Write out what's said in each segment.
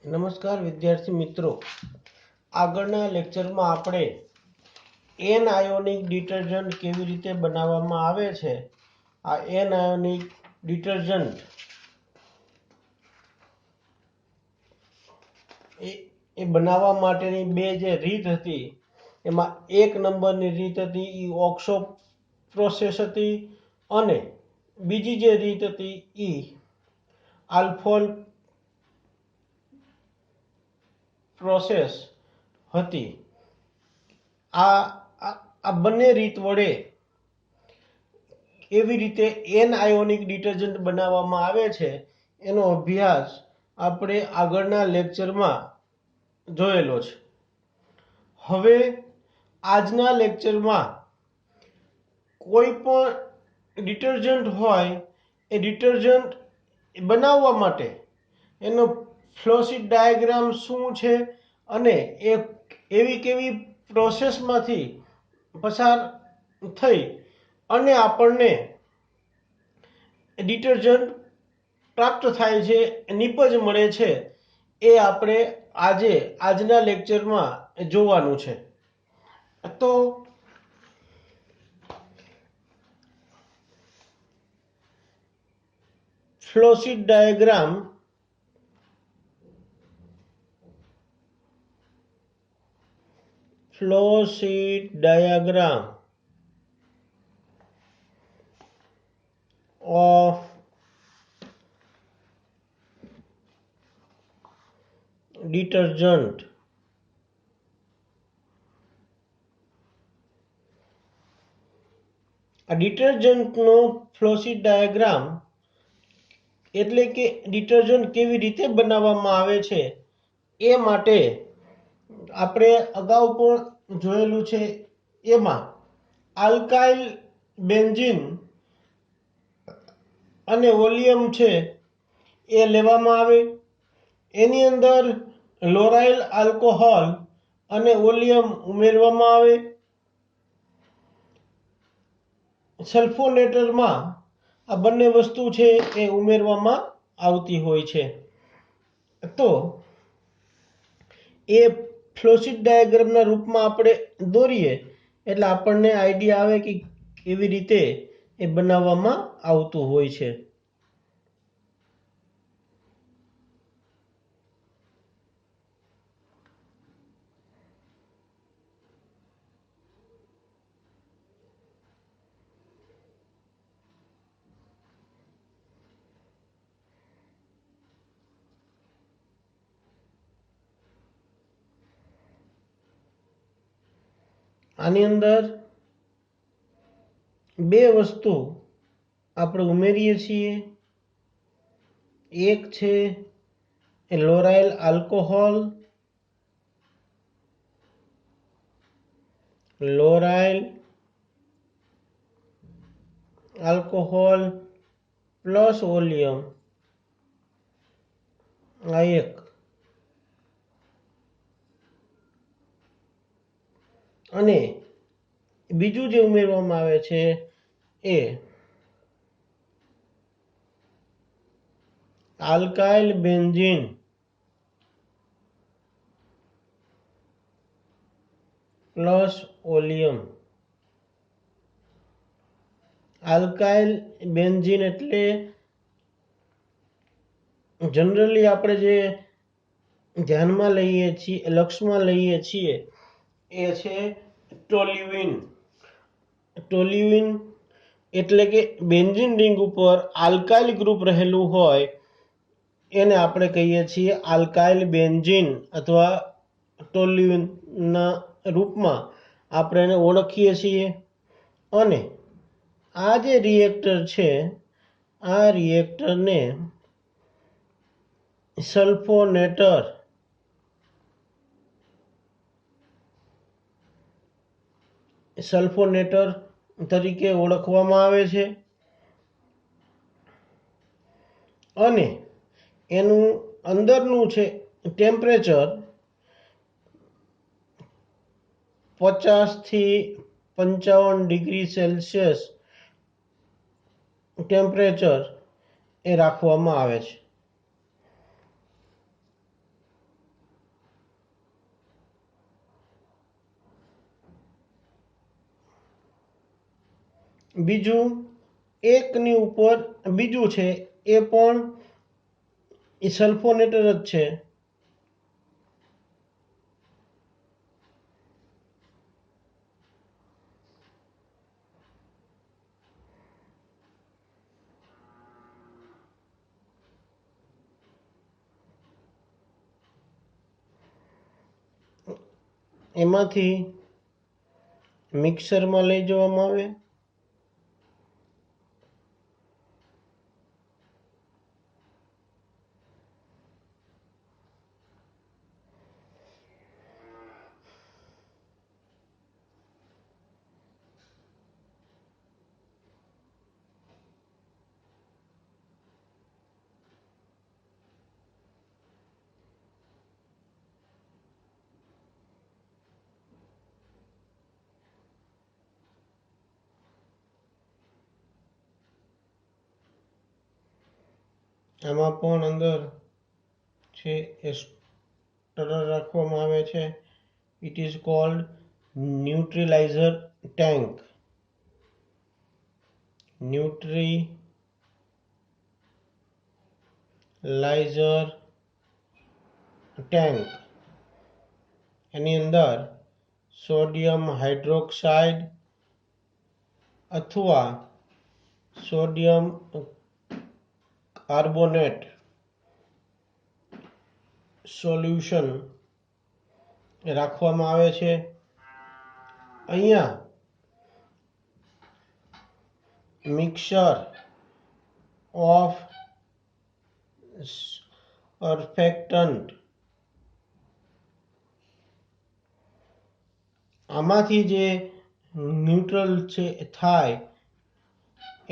નમસ્કાર વિદ્યાર્થી મિત્રો, આગળના લેક્ચરમાં આપણે એન આયોનિક ડિટર્જન્ટ કેવી રીતે બનાવવામાં આવે છે. આ એન આયોનિક ડિટર્જન્ટ એ બનાવવા માટેની બે જે રીત હતી, એમાં એક નંબરની રીત હતી એ ઓક્સો પ્રોસેસ હતી, અને બીજી જે રીત હતી એ આલ્ફોલ પ્રોસેસ હતી. આ બંને રીત વડે કેવી રીતે એન આયોનિક ડિટર્જન્ટ બનાવવામાં આવે છે એનો અભ્યાસ આપણે આગળના લેક્ચરમાં જોયેલો છે. હવે આજના લેક્ચરમાં કોઈ પણ ડિટર્જન્ટ હોય એ ડિટર્જન્ટ બનાવવા માટે એનો ફ્લોશીટ ડાયાગ્રામ શું છે અને એ એવી કેવી પ્રોસેસમાંથી પસાર થઈ અને આપણને ડિટર્જન્ટ પ્રાપ્ત થાય છે, નિપજ મળે છે, એ આપણે આજના લેક્ચરમાં જોવાનું છે. તો ફ્લોશીટ ડાયાગ્રામ of detergent. આ ડિટર્જન્ટનો ફ્લોશીટ ડાયાગ્રામ એટલે કે ડિટર્જન્ટ કેવી રીતે બનાવવામાં આવે છે એ માટે આપણે અગાઉ પણ જોયેલું છે. એમાં આલ્કાઇલ બેન્ઝીન અને વોલ્યુમ છે એ લેવામાં આવે, એની અંદર લોરાઇલ આલ્કોહોલ અને વોલ્યુમ ઉમેરવામાં આવે. સલ્ફોનેટરમાં આ બંને વસ્તુ છે એ ઉમેરવામાં આવતી હોય છે. તો એ ફ્લોશીટ ડાયાગ્રામના રૂપમાં આપણે દોરીએ એટલે આપણને આઈડિયા આવે કે કેવી રીતે એ બનાવવામાં આવતું હોય છે. આની અંદર બે વસ્તુ આપણે ઉમેરીએ છીએ. એક છે લોરાઇલ આલ્કોહોલ, પ્લસ વોલ્યુમ, આ એક. અને બીજું જે ઉમેરવામાં આવે છે એ alkyl benzene plus volume. Alkyl benzene એટલે જનરલી આપણે જે ધ્યાનમાં લઈએ છીએ, લક્ષમાં લઈએ છીએ એ છે ટોલ્યુઇન. એટલે કે બેન્ઝીન રિંગ ઉપર આલ્કાઇલ ગ્રુપ રહેલું હોય એને આપણે કહીએ છીએ આલ્કાઇલ બેન્ઝીન અથવા ટોલ્યુઇનના રૂપમાં આપણે એને ઓળખીએ છીએ. અને આ જે રિએક્ટર છે આ રિએક્ટરને સલ્ફોનેટર તરીકે ઓળખવામાં આવે છે. અને એનું અંદરનું છે ટેમ્પરેચર 50 થી 55 ડિગ્રી સેલ્સિયસ ટેમ્પરેચર એ રાખવામાં આવે છે. બીજું એકની ઉપર બીજું છે એ પણ એ સલ્ફોનેટર જ છે. એમાંથી મિક્સરમાં લઈ જવામાં આવે. આમાં પણ અંદર છે એ સ્ટરર રાખવામાં આવે છે. It is called neutraliser tank. Neutraliser tank એની અંદર સોડિયમ હાઇડ્રોક્સાઇડ અથવા સોડિયમ કાર્બોનેટ સોલ્યુશન રાખવામાં આવે છે. અહીંયા મિક્સર ઓફ સર્ફેક્ટન્ટ આમાંથી જે ન્યુટ્રલ છે થાય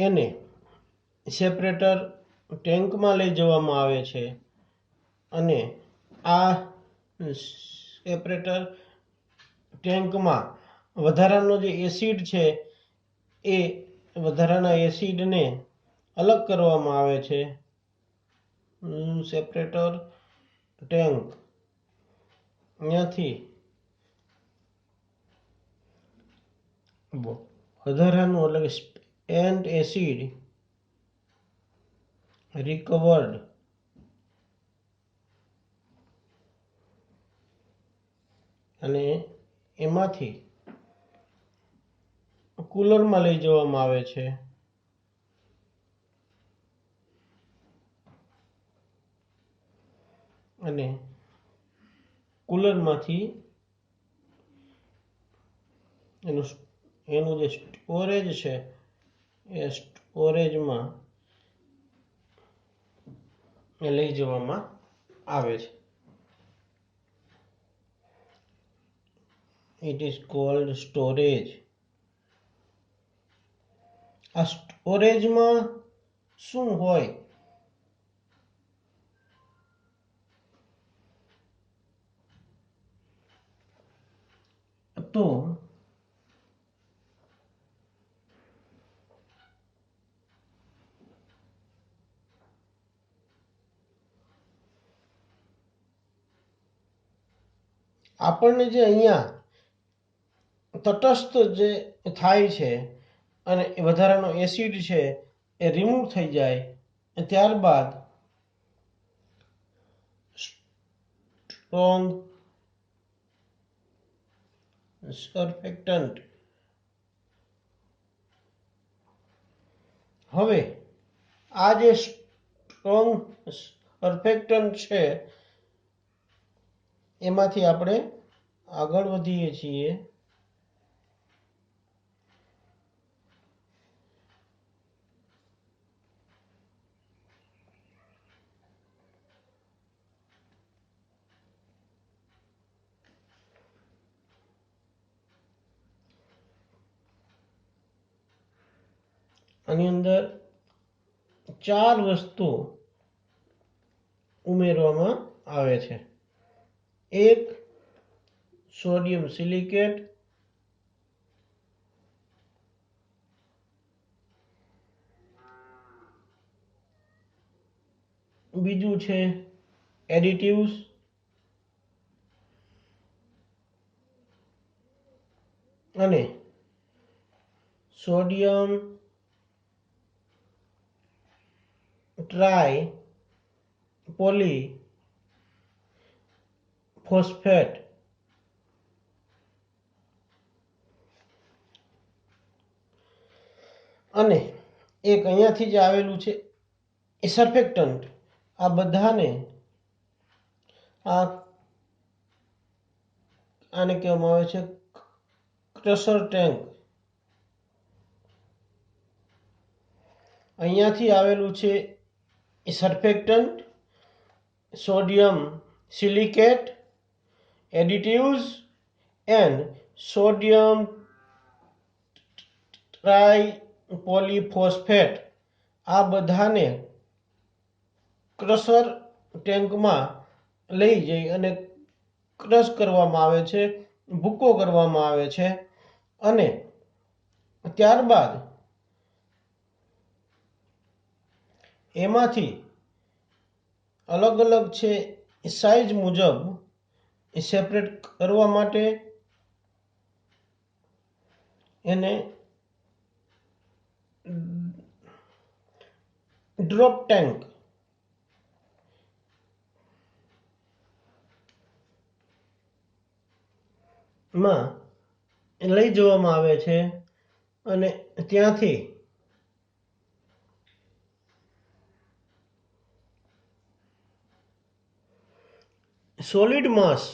એને સેપરેટર ટેન્કમાં લઈ જવામાં આવે છે અને આ સેપરેટર ટેન્કમાં વધારાનો જે એસિડ છે એ વધારાના એસિડને અલગ કરવામાં આવે છે. સેપરેટર ટેન્ક અહીંયાથી વધારાનું એટલે કે સ્પેન્ટ એસિડ રિકવર્ડ અને એમાંથી કુલરમાં લઈ જવામાં આવે છે. અને કુલરમાંથી એનું જે સ્ટોરેજ છે એ સ્ટોરેજમાં લઈ જવામાં આવે છે. It is cold storage. આ સ્ટોરેજમાં શું હોય? તો આપણને જે અહીંયા તટસ્થ જે થાય છે અને એ વધારાનો એસિડ છે એ રિમૂવ થઈ જાય ત્યારબાદ સ્ટ્રોંગ સર્ફેક્ટન્ટ હવે આ જે સ્ટ્રોંગ સર્ફેક્ટન્ટ છે એમાંથી આપણે આગળ વધીએ છીએ. આની અંદર 4 વસ્તુ ઉમેરવામાં આવે છે. એક સોડિયમ સિલિકેટ, બીજું છે એડિટિવ્સ, અને સોડિયમ ટ્રાય પોલી ફોસ્ફેટ અને એક અહીંયાથી જે આવેલું છે એ સર્ફેક્ટન્ટ, આ બધાને આને કહેવામાં આવે છે ક્રશર ટેન્ક. અહીંયાથી આવેલું છે એ સર્ફેક્ટન્ટ, sodium silicate, additives and sodium ટ્રાયપોલિફોસ્ફેટ. આ બધાને ક્રશર ટેન્કમાં લઈ જઈ અને ક્રશ કરવામાં આવે છે, ભૂકો કરવામાં આવે છે અને ત્યારબાદ એમાંથી અલગ અલગ છે એ સાઇઝ મુજબ એ સેપરેટ કરવા માટે એને ડ્રોપ ટેન્ક માં લઈ જવામાં આવે છે અને ત્યાંથી સોલિડ માસ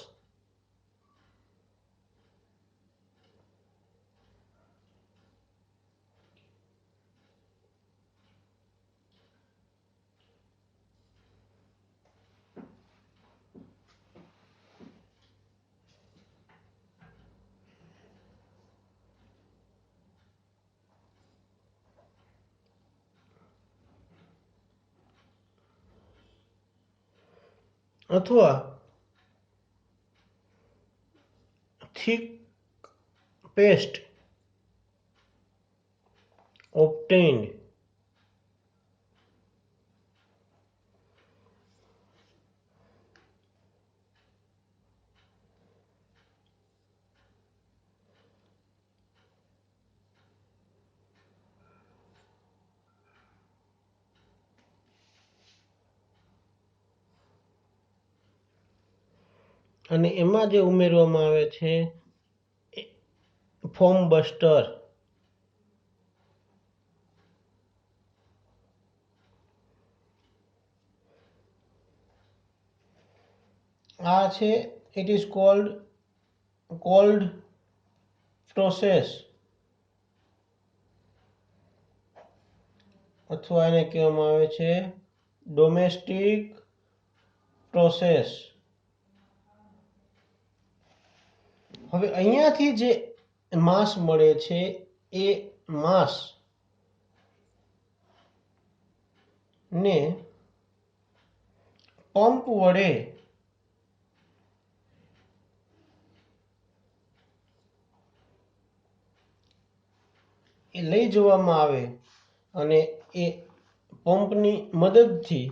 અથવા thick paste obtained અને એમાં જે ઉમેરવામાં આવે છે ફોમ બસ્ટર. આ છે ઇટ ઇઝ કોલ્ડ પ્રોસેસ અથવા એને કહેવામાં આવે છે ડોમેસ્ટિક પ્રોસેસ. હવે અહીંયાથી જે માસ મળે છે એ માસ ને પંપ વડે એ લઈ જવામાં આવે અને એ પંપની મદદથી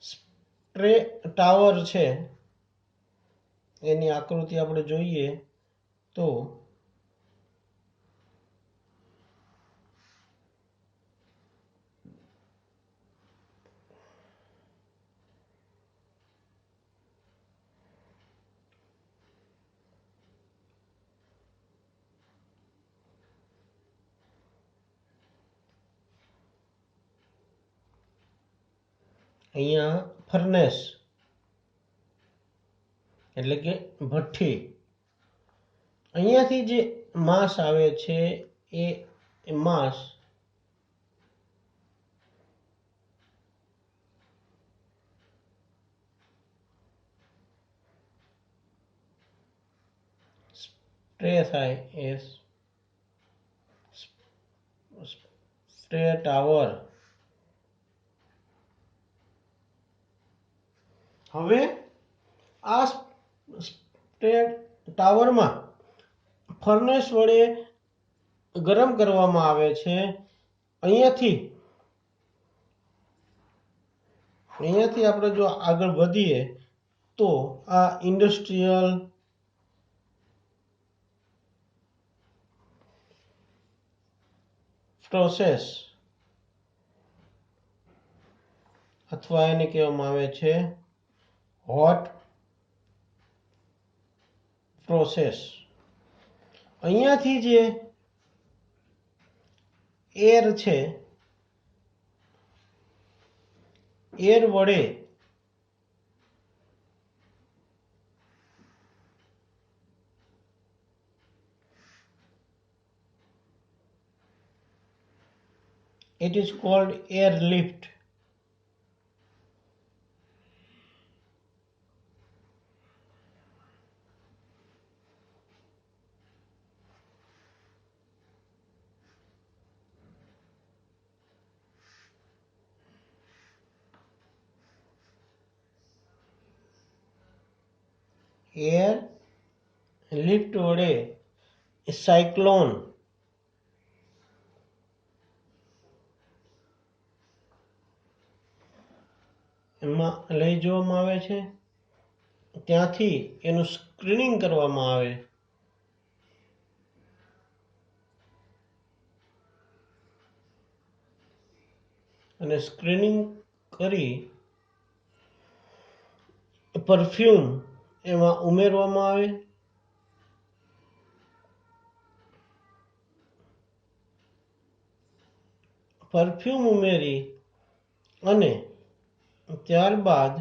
સ્પ્રે ટાવર છે એની આકૃતિ આપણે જોઈએ તો અહીંયા ફર્નેસ એટલે કે ભઠ્ઠી. અહીંયાથી જે માસ આવે છે એ માસ સ્પ્રે થાય એ સ્પ્રે ટાવર. હવે આ સ્પ્રે ટાવરમાં ફર્નેસ વડે ગરમ કરવામાં આવે છે. અહીંયાથી આપણે જો આગળ વધીએ તો આ ઇન્ડસ્ટ્રીયલ પ્રોસેસ અથવા એને કહેવામાં આવે છે હોટ પ્રોસેસ. અહીંયાથી જે એર છે, એર વડે it is called airlift. Air lift વડે સાયક્લોન એમાં લઈ જવામાં આવે છે, ત્યાંથી એનું સ્ક્રીનિંગ કરવામાં આવે, અને સ્ક્રીનિંગ કરી પરફ્યુમ એમાં ઉમેરવામાં આવે, પરફ્યુમ ઉમેરી અને ત્યારબાદ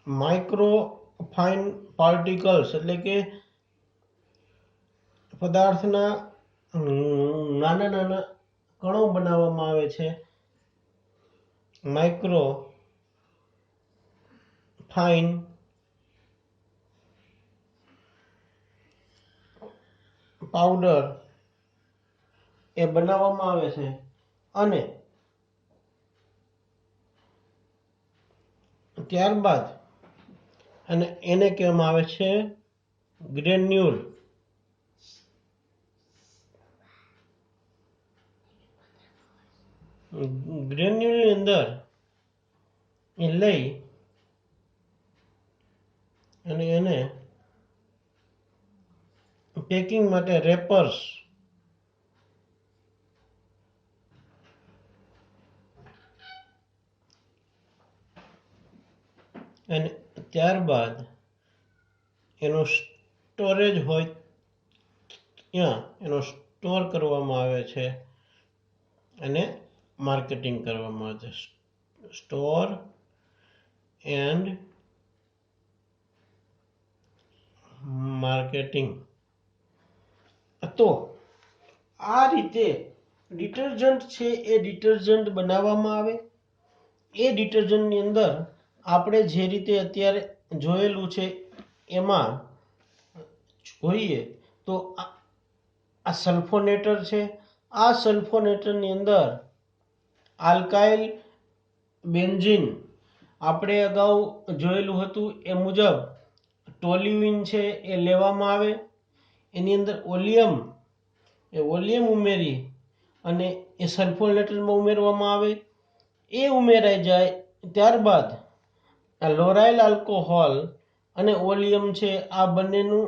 માઇક્રો ફાઇન પાર્ટિકલ્સ એટલે કે પદાર્થના નાના નાના કણો બનાવવામાં આવે છે, માઇક્રો ફાઇન પાવડર એ બનાવવામાં આવે છે, અને ત્યારબાદ અને એને કહેવામાં આવે છે ગ્રેન્યુલ. ગ્રેન્યુલની અંદર એ લઈ અને એને પેકિંગ માટે રેપર્સ અને ત્યારબાદ એનો સ્ટોરેજ હોય ત્યાં એનો સ્ટોર કરવામાં આવે છે અને માર્કેટિંગ કરવામાં આવે છે. Store and marketing. તો આ રીતે ડિટર્જન્ટ છે એ ડિટર્જન્ટ બનાવવામાં આવે. એ ડિટર્જન્ટની અંદર આપણે જે રીતે અત્યારે જોયેલું છે એમાં જોઈએ તો આ સલ્ફોનેટર છે. આ સલ્ફોનેટરની અંદર આલ્કાઇલ બેન્ઝીન આપણે અગાઉ જોયેલું હતું એ મુજબ ટોલ્યુઇન છે એ લેવામાં આવે, એની અંદર ઓલિયમ ઉમેરી અને એ સલ્ફોનેટરમાં ઉમેરવામાં આવે. એ ઉમેરાઈ જાય ત્યારબાદ આ લોરાઇલ આલ્કોહોલ અને ઓલિયમ છે આ બંનેનું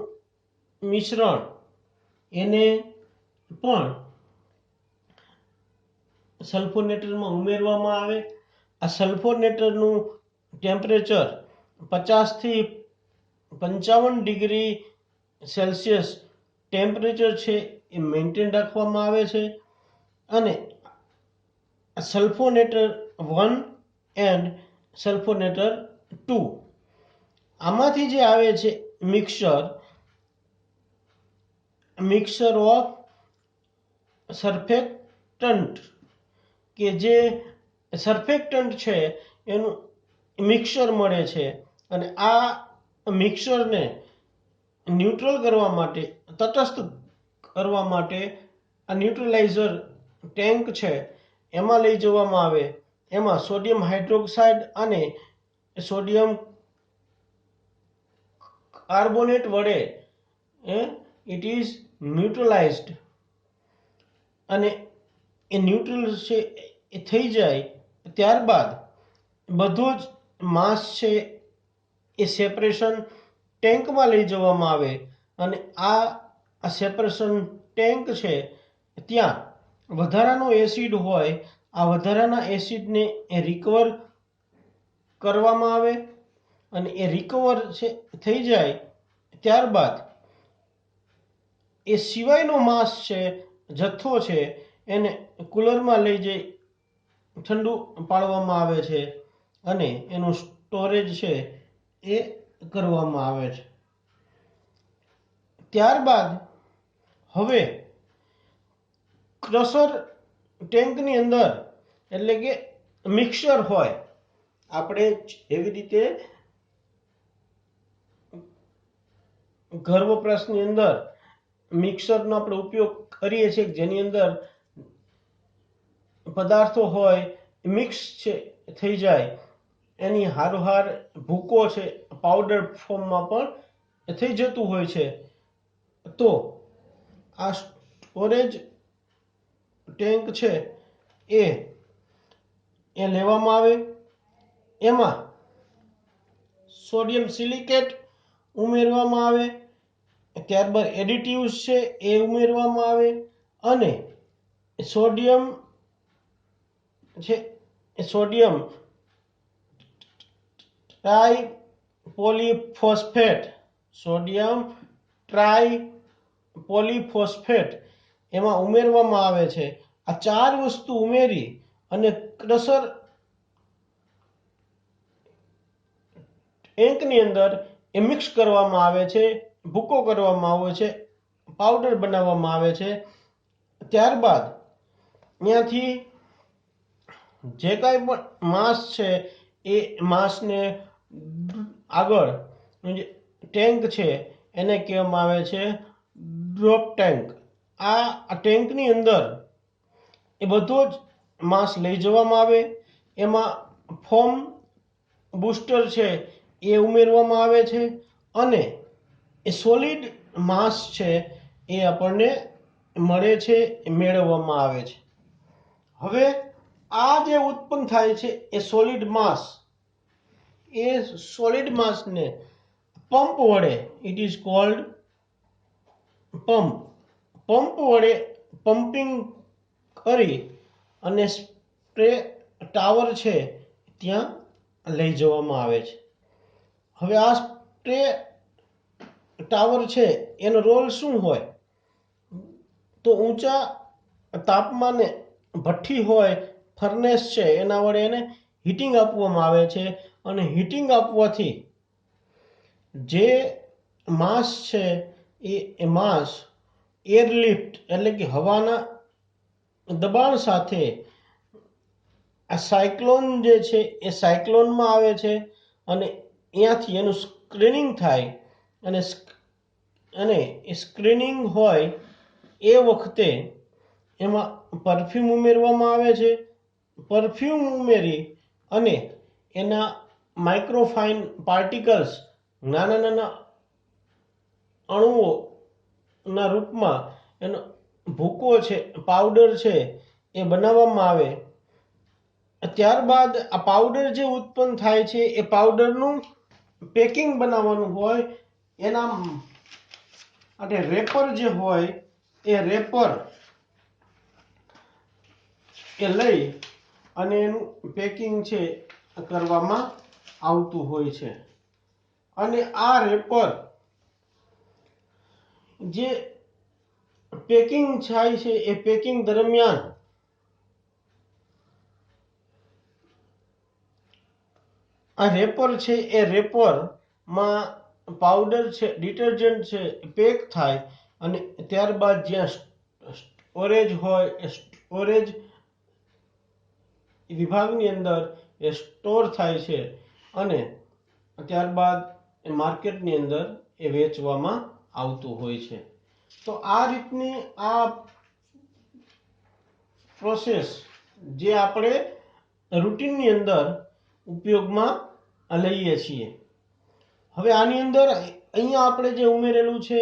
મિશ્રણ એને પણ સલ્ફોનેટરમાં ઉમેરવામાં આવે. આ સલ્ફોનેટરનું ટેમ્પરેચર 50 થી 55 ડિગ્રી સેલ્સિયસ ટેમ્પરેચર છે એ મેન્ટેન રાખવામાં આવે છે, અને સલ્ફોનેટર 1 એન્ડ સલ્ફોનેટર 2 આમાંથી જે આવે છે મિક્સર ઓફ સર્ફેક્ટન્ટ, કે જે સર્ફેક્ટન્ટ છે એનું મિક્સર મળે છે, અને આ મિક્સરને ન્યુટ્રલ કરવા માટે, તટસ્થ કરવા માટે આ ન્યુટ્રલાઇઝર ટેન્ક છે એમાં લઈ જવામાં આવે. એમાં સોડિયમ હાઇડ્રોક્સાઇડ અને સોડિયમ કાર્બોનેટ વડે ઇટ ઇઝ ન્યુટ્રલાઇઝડ, અને એ ન્યુટ્રલ છે એ થઈ જાય ત્યારબાદ બધું જ માસ છે એ સેપરેશન ટેન્કમાં લઈ જવામાં આવે, અને આ સેપરેશન ટેન્ક છે ત્યાં વધારાનો એસિડ હોય આ વધારાના એસિડને એ રિકવર કરવામાં આવે અને એ રિકવર થઈ જાય ત્યારબાદ એ સિવાયનો માસ છે, જથ્થો છે, એને કુલરમાં લઈ જઈ ઠંડુ પાડવામાં આવે છે અને એનું સ્ટોરેજ છે એ કરવામાં આવે છે. ત્યારબાદ હવે ક્રશર ટેન્કની અંદર એટલે કે મિક્સર હોય, આપણે એવી રીતે ઘર વપરાશની અંદર મિક્સરનો આપણે ઉપયોગ કરીએ છીએ જેની અંદર પદાર્થો હોય મિક્સ છે થઈ જાય, એની હારોહાર ભૂકો છે પાવડર ફોર્મમાં પણ થઈ જતું હોય છે. તો આ સ્ટોરેજ ટેન્ક છે એ લેવામાં આવે, એમાં સોડિયમ સિલિકેટ ઉમેરવામાં આવે, ત્યારબાદ એડિટિવ્સ છે એ ઉમેરવામાં આવે અને સોડિયમ ટ્રાયપોલિફોસ્ફેટ એમાં ઉમેરવામાં આવે છે. આ ચાર વસ્તુ ઉમેરી અને ક્રશર ટેન્કની અંદર એ મિક્સ કરવામાં આવે છે, ભૂકો કરવામાં આવે છે, પાવડર બનાવવામાં આવે છે. ત્યારબાદ ત્યાંથી જે કાંઈ પણ માસ છે એ માસને આગળ જે ટેન્ક છે એને કહેવામાં આવે છે ડ્રોપ ટેન્ક. આ ટેન્કની અંદર એ બધો જ માસ લઈ જવામાં આવે, એમાં ફોર્મ બૂસ્ટર છે એ ઉમેરવામાં આવે છે અને એ સોલિડ માસ છે એ આપણને મળે છે, મેળવવામાં આવે છે. હવે આ જે ઉત્પન્ન થાય છે એ સોલિડ માસને પંપ વડે, ઇટ ઇઝ કોલ્ડ પંપ વડે પમ્પિંગ કરી અને સ્પ્રે ટાવર છે ત્યાં લઈ જવામાં આવે છે. હવે આ સ્પ્રે ટાવર છે એનો રોલ શું હોય? તો ઊંચા તાપમાને ભઠ્ઠી હોય, ફર્નેસ છે, એના વડે એને હીટિંગ આપવામાં આવે છે અને હીટિંગ આપવાથી જે માસ છે એ માસ એરલિફ્ટ એટલે કે હવાના દબાણ સાથે આ સાયક્લોન જે છે એ સાયક્લોનમાં આવે છે અને અહીંયાથી એનું સ્ક્રીનિંગ થાય અને એ સ્ક્રીનિંગ હોય એ વખતે એમાં પરફ્યુમ ઉમેરવામાં આવે છે. પરફ્યુમ ઉમેરી અને એના માઇક્રોફાઇન પાર્ટિકલ્સ, નાના નાના અણુઓના રૂપમાં એનો ભૂકો છે, પાવડર છે એ બનાવવામાં આવે. ત્યારબાદ આ પાવડર જે ઉત્પન્ન થાય છે એ પાવડરનું પેકિંગ બનાવવાનું હોય, એના માટે રેપર જે હોય એ રેપર એ લઈ અને એનું પેકિંગ છે કરવામાં આવતું હોય છે. અને આ રેપર જે પેકિંગ થાય છે એ પેકિંગ દરમિયાન આ રેપર છે એ રેપરમાં પાવડર છે, ડિટર્જન્ટ છે પેક થાય અને ત્યારબાદ જ્યાં સ્ટોરેજ હોય એ સ્ટોરેજ વિભાગની અંદર એ સ્ટોર થાય છે અને ત્યારબાદ એ માર્કેટની અંદર એ વેચવામાં આવતું હોય છે. તો આ રીતની આ પ્રોસેસ જે આપણે રૂટીનની અંદર ઉપયોગમાં લઈએ છીએ. હવે આની અંદર અહીંયા આપણે જે ઉમેરેલું છે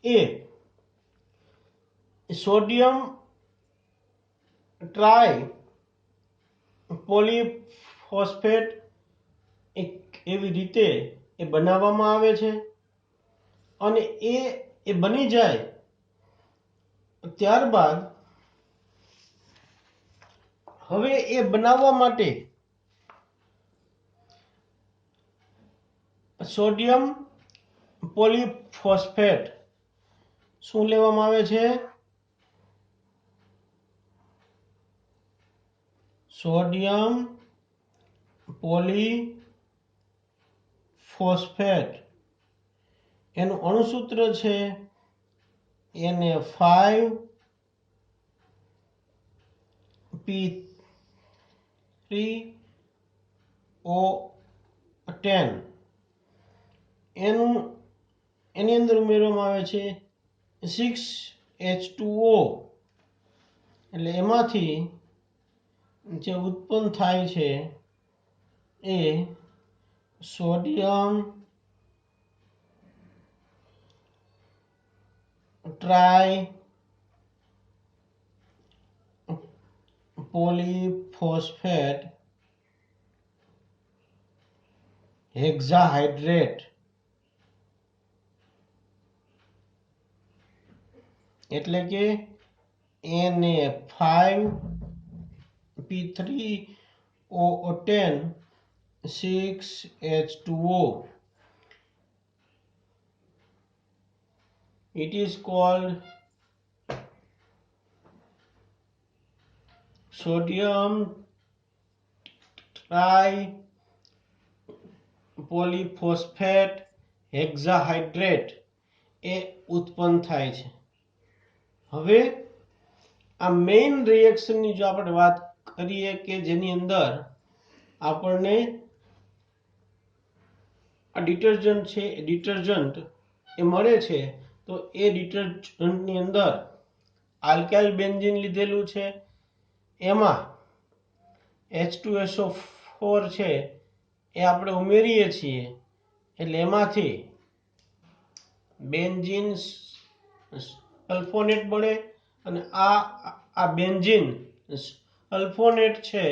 એ સોડિયમ ટ્રાયપોલિફોસ્ફેટ એવી રીતે એ બનાવવામાં આવે છે અને એ બની જાય ત્યારબાદ હવે એ બનાવવા માટે સોડિયમ પોલીફોસ્ફેટ શું લેવામાં આવે છે? સોડિયમ પોલીફોસ્ફેટ એનું અણુસૂત્ર છે Na5P3O10 એની અંદર ઉમેરવામાં આવે છે 6H2O એટલે એમાંથી જે ઉત્પન્ન થાય છે એ સોડિયમ ટ્રાય પોલીફોસ્ફેટ હેક્સાહાઇડ્રેટ એટલે કે Na5P3O10 6H2O. It is called sodium tripolyphosphate hexahydrate એ ઉત્પન્ન થાય છે. હવે આ મેઇન રિએક્શનની જો આપણે વાત કરીએ કે જેની અંદર આપણને આ ડિટર્જન્ટ છે ડિટર્જન્ટ એ મળે છે તો એ ડિટર્જન્ટની અંદર આલ્કાઇલ બેન્ઝીન લીધેલું છે એમાં H2SO4 છે એ આપણે ઉમેરીએ છીએ એટલે એમાંથી બેન્ઝીન સલ્ફોનેટ મળે અને આ બેન્ઝીન સલ્ફોનેટ છે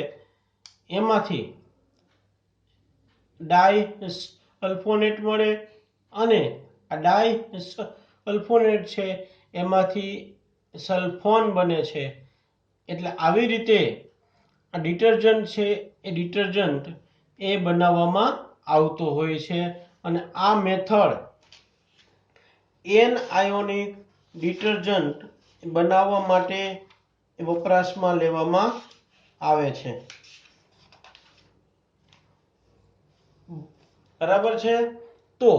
એમાંથી ડાઈ સલ્ફોનેટ મળે અને આ ડાઈ સલ્ફોનેટ છે એમાંથી સલ્ફોન બને છે એટલે આવી રીતે આ ડિટર્જન્ટ છે એ ડિટર્જન્ટ એ બનાવવામાં આવતો હોય છે અને આ મેથડ એનઆયોનિક ડિટર્જન્ટ બનાવવા માટે વપરાશમાં લેવામાં આવે છે. બરાબર છે. તો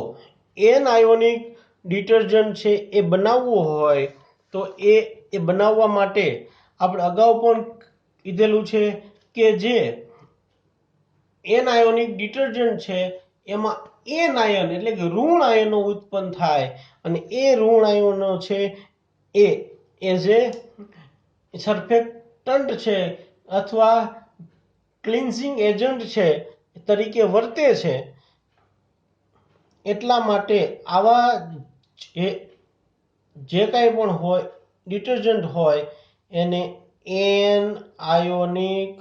એનઆયોનિક ડિટર્જન્ટ છે એ બનાવવું હોય તો એ બનાવવા માટે આપણે અગાઉ પણ કીધેલું છે કે જે એનઆયોનિક ડિટર્જન્ટ છે એમાં એન આયન એટલે કે ઋણ આયનો ઉત્પન્ન થાય અને એ ઋણ આયનો છે એ એઝ એ સર્ફેક્ટન્ટ છે અથવા ક્લિન્ઝિંગ એજન્ટ છે તરીકે વર્તે છે. એટલા માટે આવા જે કાંઈ પણ હોય ડિટર્જન્ટ હોય એને એન આયોનિક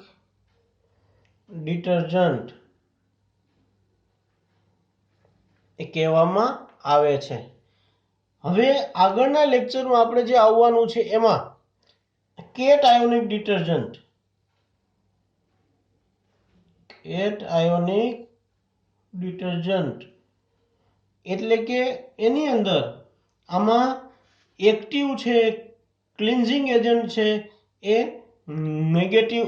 ડિટર્જન્ટ એ કહેવામાં આવે છે. હવે આગળના લેક્ચરમાં આપણે જે આવવાનું છે એમાં કેટ આયોનિક ડિટર્જન્ટ એટલે કે એની અંદર આમાં એક્ટિવ છે ક્લિન્ઝિંગ એજન્ટ છે એ નેગેટિવ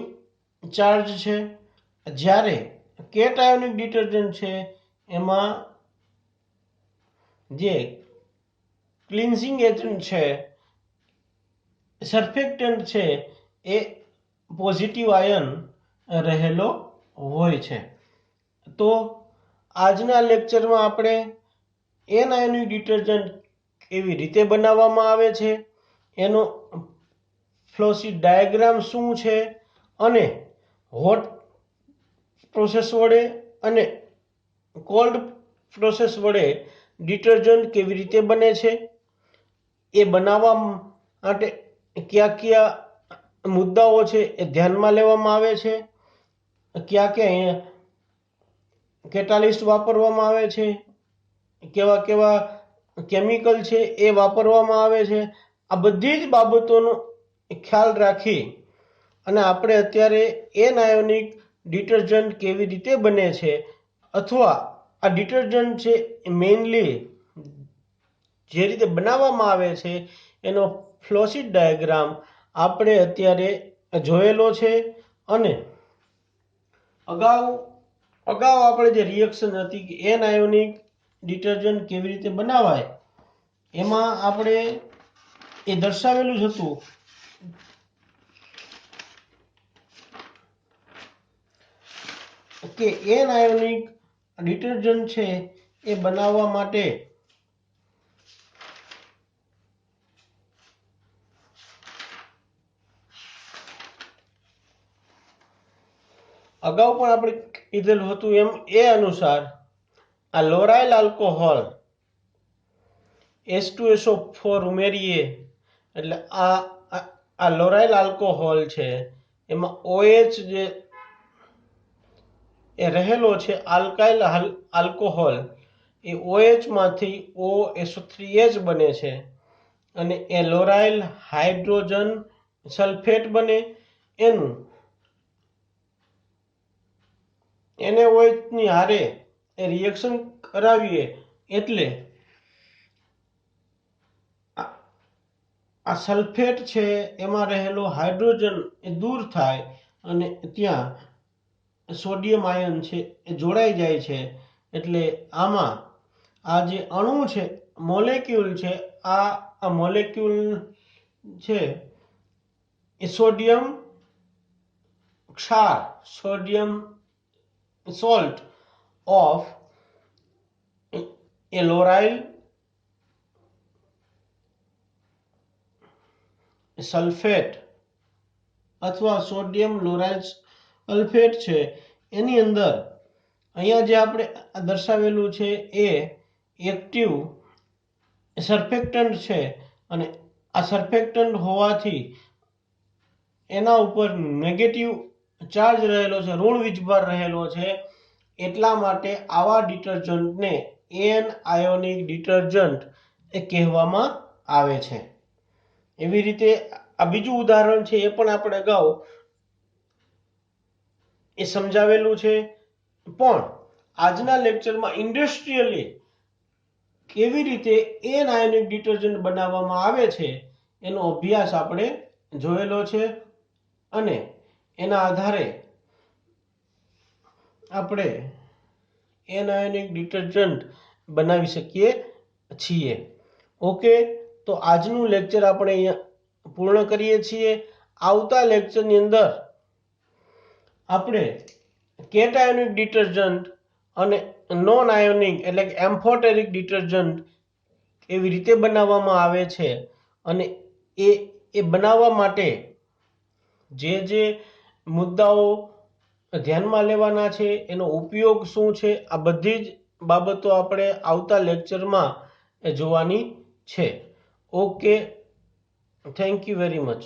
ચાર્જ છે જ્યારે કેટ આયોનિક ડિટર્જન્ટ છે એમાં જે ક્લિન્ઝિંગ એજન્ટ છે સર્ફેક્ટન્ટ છે એ પોઝિટિવ આયન રહેલો હોય છે. તો આજના લેક્ચરમાં આપણે એનઆયોનિક ડિટર્જન્ટ કેવી રીતે બનાવવામાં આવે છે એનો ફ્લોશીટ ડાયાગ્રામ શું છે અને હોટ પ્રોસેસ વડે અને કોલ્ડ પ્રોસેસ વડે ડિટર્જન્ટ કેવી રીતે બને છે એ બનાવવા માટે કયા કયા મુદ્દાઓ છે એ ધ્યાનમાં લેવામાં આવે છે, કયા કયા કેટાલિસ્ટ વાપરવામાં આવે છે, કેવા કેવા કેમિકલ છે એ વાપરવામાં આવે છે. આ બધી જ બાબતોનો ખ્યાલ રાખી અને આપણે અત્યારે એનાયોનિક ડિટર્જન્ટ કેવી રીતે બને છે અથવા આ ડિટર્જન્ટ છે મેઇનલી જે રીતે બનાવવામાં આવે છે એનો ફ્લોશીટ ડાયાગ્રામ આપણે અત્યારે જોયેલો છે અને અગાઉ આપણે જે રિએક્શન હતી કે એનાયોનિક ડિટર્જન્ટ કેવી રીતે બનાવાય એમાં આપણે એ દર્શાવેલું જ હતું કે એનાયોનિક ડિટર્જન્ટ છે એ બનાવવા માટે અગાઉ પણ આપણે કીધેલું હતું એમ એ અનુસાર આ લોરાઇલ આલ્કોહોલ H2SO4 ઉમેરીએ એટલે આ લોરાઇલ આલ્કોહોલ છે એમાં OH જે એ રહેલો છે આલ્કાઇલ આલ્કોહોલ એ OH માંથી OSO3H બને છે અને એ લોરાઇલ હાઇડ્રોજન સલ્ફેટ બને એનું NaOH ની હારે એ રિએક્શન કરાવીએ એટલે આ સલ્ફેટ છે એમાં રહેલો હાઇડ્રોજન એ દૂર થાય અને ત્યાં સોડિયમ આયન છે એ જોડાઈ જાય છે એટલે આમાં આ જે અણુ છે મોલેક્યુલ છે આ મોલેક્યુલ છે એ સોડિયમ ક્ષાર sodium salt of a loryl sulphate અથવા સોડિયમ લોરાઇલ સલ્ફેટ છે એની અંદર અહીંયા જે આપણે દર્શાવેલું છે એ એક્ટિવ સર્ફેક્ટન્ટ છે અને આ સર્ફેક્ટન્ટ હોવાથી એના ઉપર નેગેટિવ ચાર્જ રહેલો છે ઋણ વીજભાર રહેલો છે એટલા માટે આવા ડિટર્જન્ટને એનાયોનિક ડિટર્જન્ટ એ કહેવામાં આવે છે એવી રીતે આ બીજું ઉદાહરણ છે એ પણ આપણે અગાઉ એ સમજાવેલું છે પણ આજના લેક્ચરમાં ઇન્ડસ્ટ્રીયલી કેવી રીતે એનાયોનિક ડિટર્જન્ટ બનાવવામાં આવે છે એનો અભ્યાસ આપણે જોયેલો છે અને એના આધારે આપણે એનાયોનિક ડિટર્જન્ટ બનાવી શકીએ છીએ ઓકે તો આજનું લેક્ચર આપણે અહીંયા પૂર્ણ કરીએ છીએ આવતા લેક્ચરની અંદર આપણે કેટાયોનિક ડિટર્જન્ટ અને નોન આયોનિક એટલે કે એમ્ફોટેરિક ડિટર્જન્ટ એવી રીતે બનાવવામાં આવે છે અને એ બનાવવા માટે જે મુદ્દાઓ ધ્યાનમાં લેવાના છે એનો ઉપયોગ શું છે આ બધી જ બાબતો આપણે આવતા લેક્ચરમાં જોવાની છે okay thank you very much